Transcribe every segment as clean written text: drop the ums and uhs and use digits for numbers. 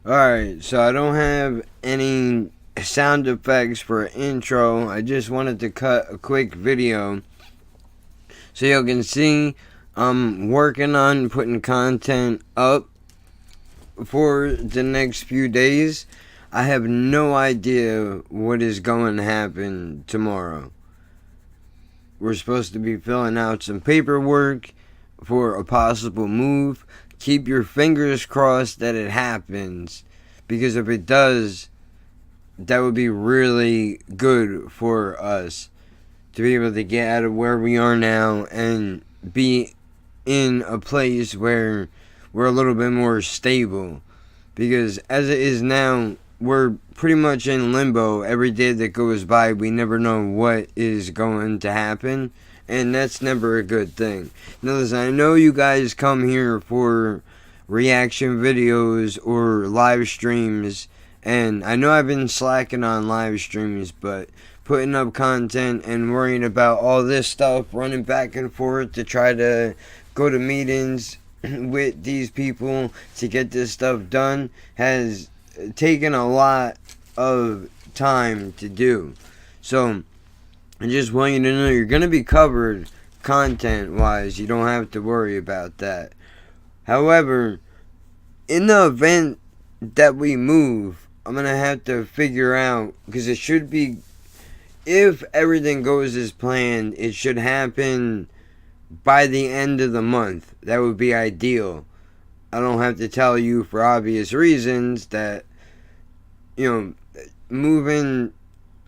Alright, so I don't have any sound effects for intro. I just wanted to cut a quick video so you can see I'm working on putting content up for the next few days. I have no idea what is going to happen tomorrow. We're supposed to be filling out some paperwork for a possible move. Keep your fingers crossed that it happens, because if it does, that would be really good for us to be able to get out of where we are now and be in a place where we're a little bit more stable. Because as it is now, we're pretty much in limbo. Every day that goes by, we never know what is going to happen, and that's never a good thing. Now listen, I know you guys come here for reaction videos or live streams, and I know I've been slacking on live streams, but putting up content and worrying about all this stuff, running back and forth to try to go to meetings with these people to get this stuff done has taken a lot of time to do. So I just want you to know you're going to be covered content wise. You don't have to worry about that. However, in the event that we move, I'm going to have to figure out, because it should be, if everything goes as planned, it should happen by the end of the month. That would be ideal. I don't have to tell you, for obvious reasons, that, moving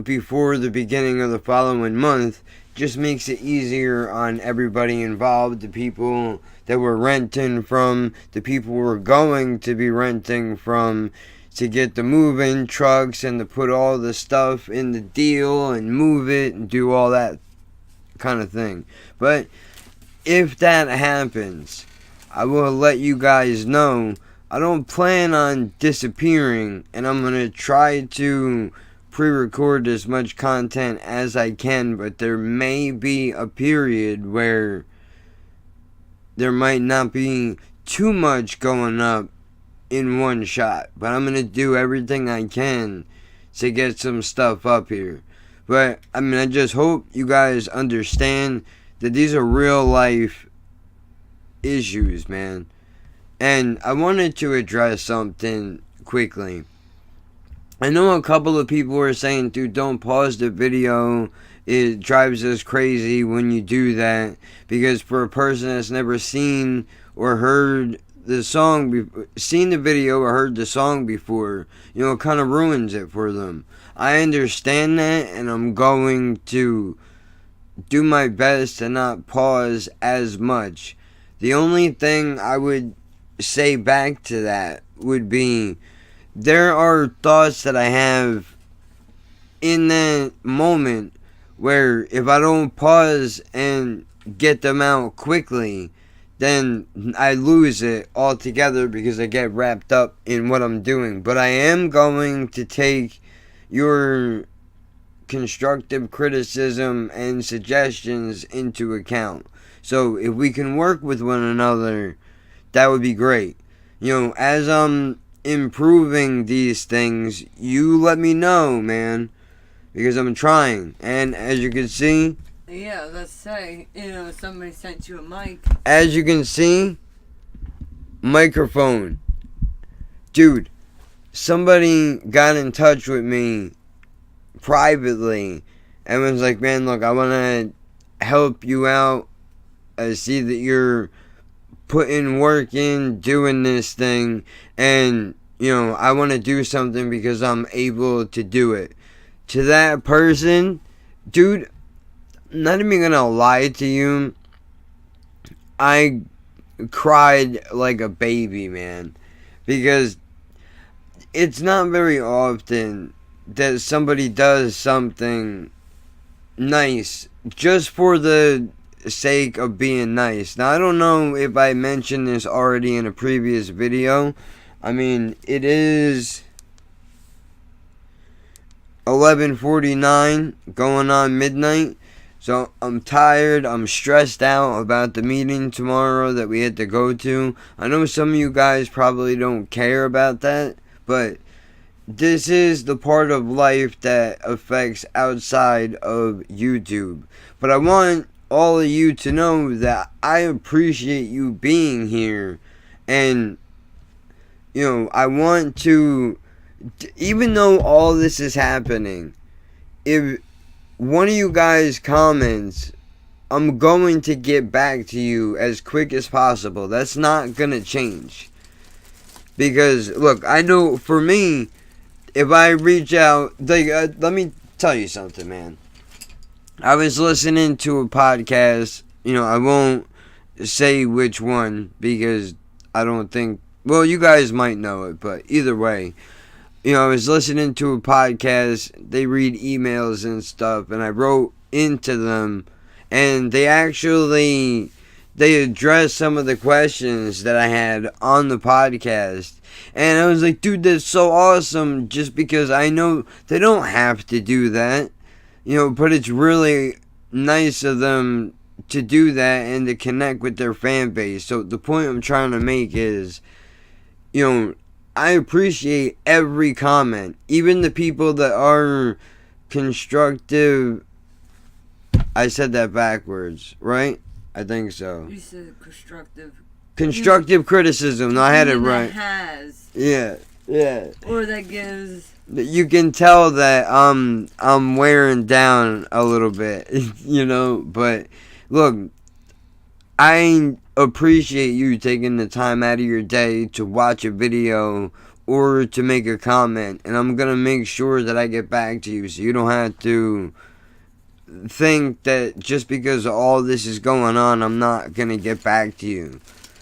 before the beginning of the following month just makes it easier on everybody involved, the people that we're renting from, the people we're going to be renting from, to get the moving trucks and to put all the stuff in the deal and move it and do all that kind of thing. But if that happens, I will let you guys know. I don't plan on disappearing, and I'm going to try to pre-record as much content as I can, but there may be a period where there might not be too much going up in one shot, but I'm going to do everything I can to get some stuff up here. But I just hope you guys understand that these are real life issues, man. And I wanted to address something quickly. I know a couple of people are saying, dude, don't pause the video. It drives us crazy when you do that, because for a person that's never seen or heard the song, seen the video or heard the song before, it kind of ruins it for them. I understand that, and I'm going to do my best to not pause as much. The only thing I would say back to that would be, there are thoughts that I have in that moment where if I don't pause and get them out quickly, then I lose it altogether because I get wrapped up in what I'm doing. But I am going to take your constructive criticism and suggestions into account. So if we can work with one another, that would be great. As I'm improving these things, you let me know, man, because I'm trying. And as you can see, yeah, let's say, somebody sent you a mic. As you can see, microphone. Dude, somebody got in touch with me privately and was like, man, look, I want to help you out. I see that you're putting work in doing this thing, and I want to do something because I'm able to do it. To that person, dude, I'm not even gonna lie to you, I cried like a baby, man, because it's not very often that somebody does something nice just for the sake of being nice. Now, I don't know if I mentioned this already in a previous video. It is 11:49, going on midnight. So I'm tired, I'm stressed out about the meeting tomorrow that we had to go to. I know some of you guys probably don't care about that, but this is the part of life that affects outside of YouTube. But I want all of you to know that I appreciate you being here, and I want to, even though all this is happening, if one of you guys comments, I'm going to get back to you as quick as possible. That's not gonna change. Because, look, I know for me, if I reach out, let me tell you something, man. I was listening to a podcast. I won't say which one because I don't think, well, you guys might know it, but either way, I was listening to a podcast. They read emails and stuff, and I wrote into them, and they addressed some of the questions that I had on the podcast. And I was like, dude, that's so awesome, just because I know they don't have to do that, but it's really nice of them to do that and to connect with their fan base. So the point I'm trying to make is, I appreciate every comment, even the people that are constructive. I said that backwards, right? I think so. You said constructive. Constructive criticism. No, I had it right. Has. Yeah. Or that gives. You can tell that I'm wearing down a little bit, But look, I appreciate you taking the time out of your day to watch a video or to make a comment, and I'm gonna make sure that I get back to you, so you don't have to think that just because all this is going on, I'm not gonna get back to you,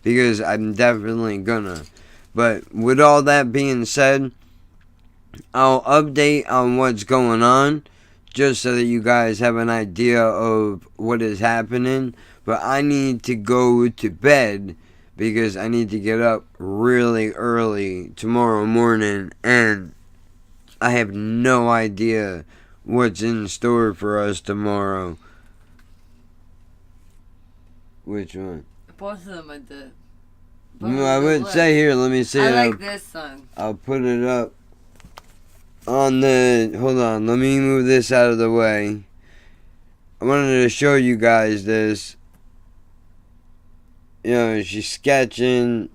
because I'm definitely gonna. But with all that being said, I'll update on what's going on just so that you guys have an idea of what is happening. But I need to go to bed because I need to get up really early tomorrow morning, and I have no idea what's in store for us tomorrow. Which one? Both of them I did. I would say here, let me see. I like this song. I'll put it up on the, hold on, let me move this out of the way. I wanted to show you guys this. She's sketching.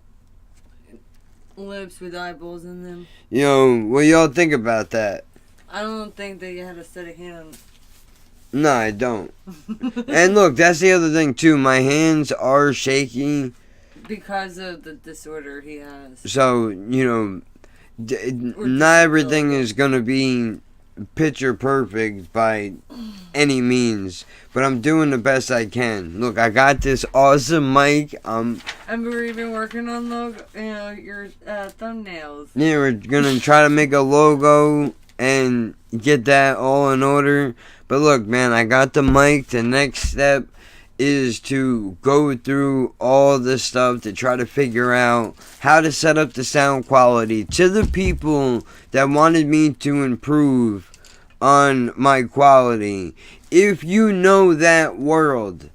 Lips with eyeballs in them. What y'all think about that? I don't think that you had a steady hand. No, I don't. And look, that's the other thing too. My hands are shaky. Because of the disorder he has. So, not everything is going to be picture perfect by any means, but I'm doing the best I can. Look, I got this awesome mic. And we're even working on your thumbnails. Yeah, we're gonna try to make a logo and get that all in order. But look, man, I got the mic. The next step is to go through all this stuff to try to figure out how to set up the sound quality to the people that wanted me to improve on my quality. If you know that world,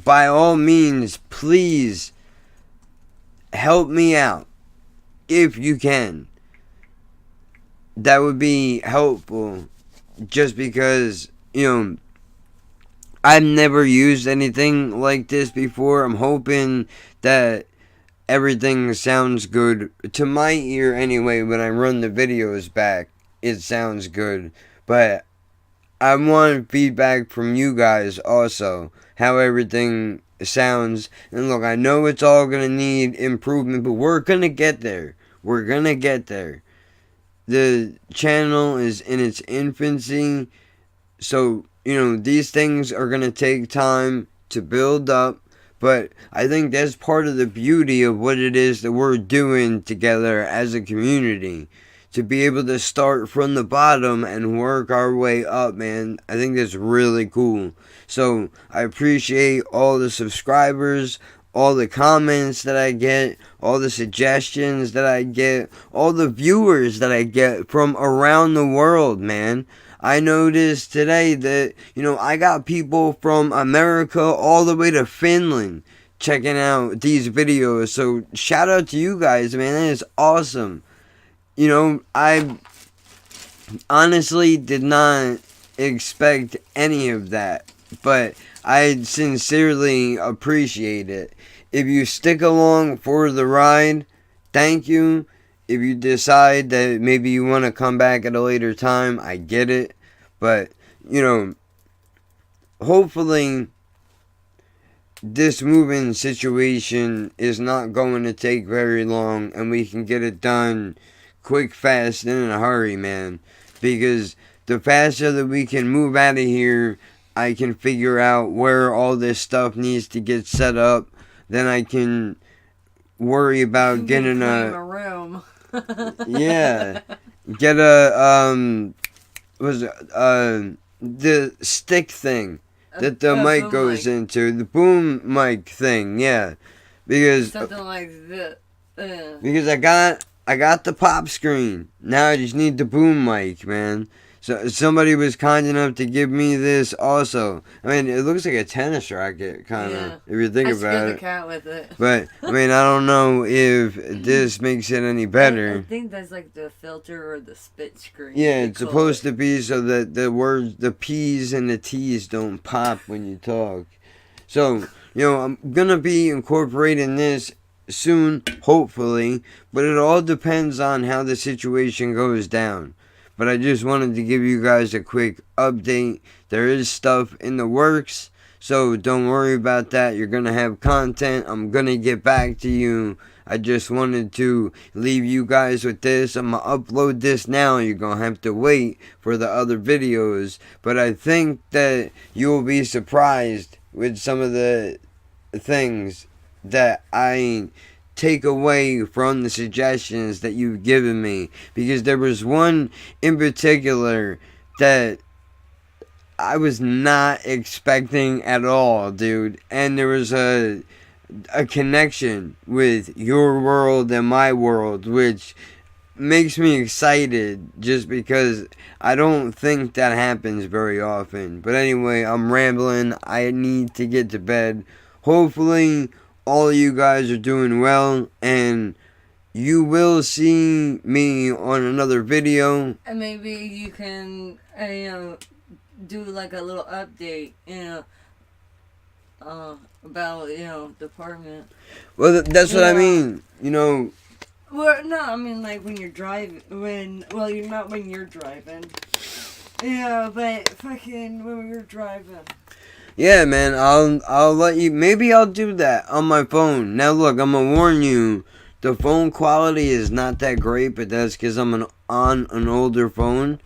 by all means, please help me out if you can. That would be helpful, just because, I've never used anything like this before. I'm hoping that everything sounds good to my ear anyway. When I run the videos back, it sounds good. But I want feedback from you guys also, how everything sounds. And look, I know it's all going to need improvement, but we're going to get there. The channel is in its infancy, so these things are going to take time to build up, but I think that's part of the beauty of what it is that we're doing together as a community. To be able to start from the bottom and work our way up, man, I think that's really cool. So I appreciate all the subscribers, all the comments that I get, all the suggestions that I get, all the viewers that I get from around the world, man. I noticed today that, I got people from America all the way to Finland checking out these videos. So shout out to you guys, man. That is awesome. You know, I honestly did not expect any of that, but I sincerely appreciate it. If you stick along for the ride, thank you. If you decide that maybe you want to come back at a later time, I get it. But, you know, hopefully this moving situation is not going to take very long and we can get it done quick, fast, and in a hurry, man. Because the faster that we can move out of here, I can figure out where all this stuff needs to get set up. Then I can worry about getting a room. Yeah. Get a the stick thing that the mic goes into, the boom mic thing, yeah. Because something like this. Because I got the pop screen. Now I just need the boom mic, man. So somebody was kind enough to give me this also. I mean, it looks like a tennis racket, kind of, if you think about it. The cat with it. But, I mean, I don't know if this makes it any better. I think that's like the filter or the spit screen. Yeah, it's supposed to be so that the words, the P's and the T's don't pop when you talk. So, you know, I'm going to be incorporating this soon, hopefully. But it all depends on how the situation goes down. But I just wanted to give you guys a quick update. There is stuff in the works, so don't worry about that. You're going to have content. I'm going to get back to you. I just wanted to leave you guys with this. I'm going to upload this now. You're going to have to wait for the other videos. But I think that you will be surprised with some of the things that I take away from the suggestions that you've given me, because there was one in particular that I was not expecting at all, dude, and there was a connection with your world and my world, which makes me excited just because I don't think that happens very often. But anyway, I'm rambling. I need to get to bed. Hopefully all of you guys are doing well, and you will see me on another video. And maybe you can, do like a little update, about, department. Well, that's what I mean, Well, no, I mean, like, when you're driving, you're not when you're driving. Yeah, but fucking when you're driving. Yeah, man, I'll let you. Maybe I'll do that on my phone. Now, look, I'm gonna warn you. The phone quality is not that great, but that's because I'm on an older phone.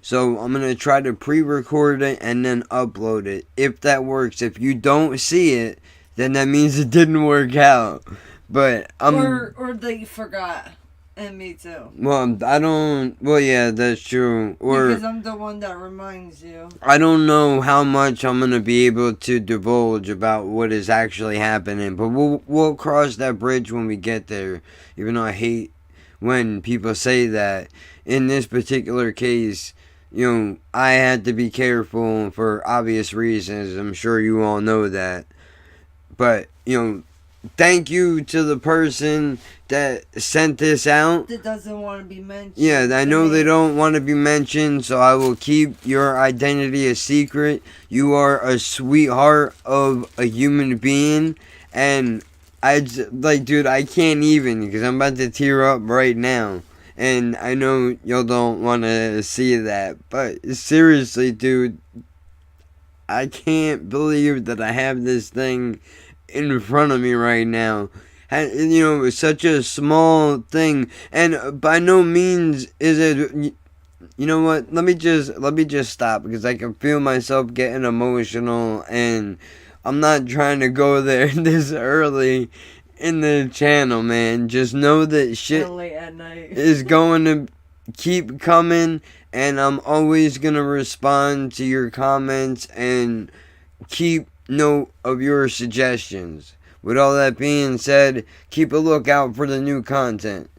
So I'm gonna try to pre-record it and then upload it. If that works. If you don't see it, then that means it didn't work out. But or that you forgot. And me too. Well, I don't. Well, yeah, that's true. Because I'm the one that reminds you. I don't know how much I'm gonna be able to divulge about what is actually happening, but we'll cross that bridge when we get there. Even though I hate when people say that. In this particular case, I had to be careful for obvious reasons. I'm sure you all know that. But thank you to the person that sent this out. That doesn't want to be mentioned. Yeah, I know they don't want to be mentioned, so I will keep your identity a secret. You are a sweetheart of a human being, and dude, I can't even, because I'm about to tear up right now. And I know y'all don't want to see that, but seriously, dude, I can't believe that I have this thing in front of me right now. It's such a small thing, and by no means is it. You know what? Let me just stop, because I can feel myself getting emotional, and I'm not trying to go there this early in the channel, man. Just know that shit late at night is going to keep coming, and I'm always gonna respond to your comments and keep note of your suggestions. With all that being said, keep a lookout for the new content.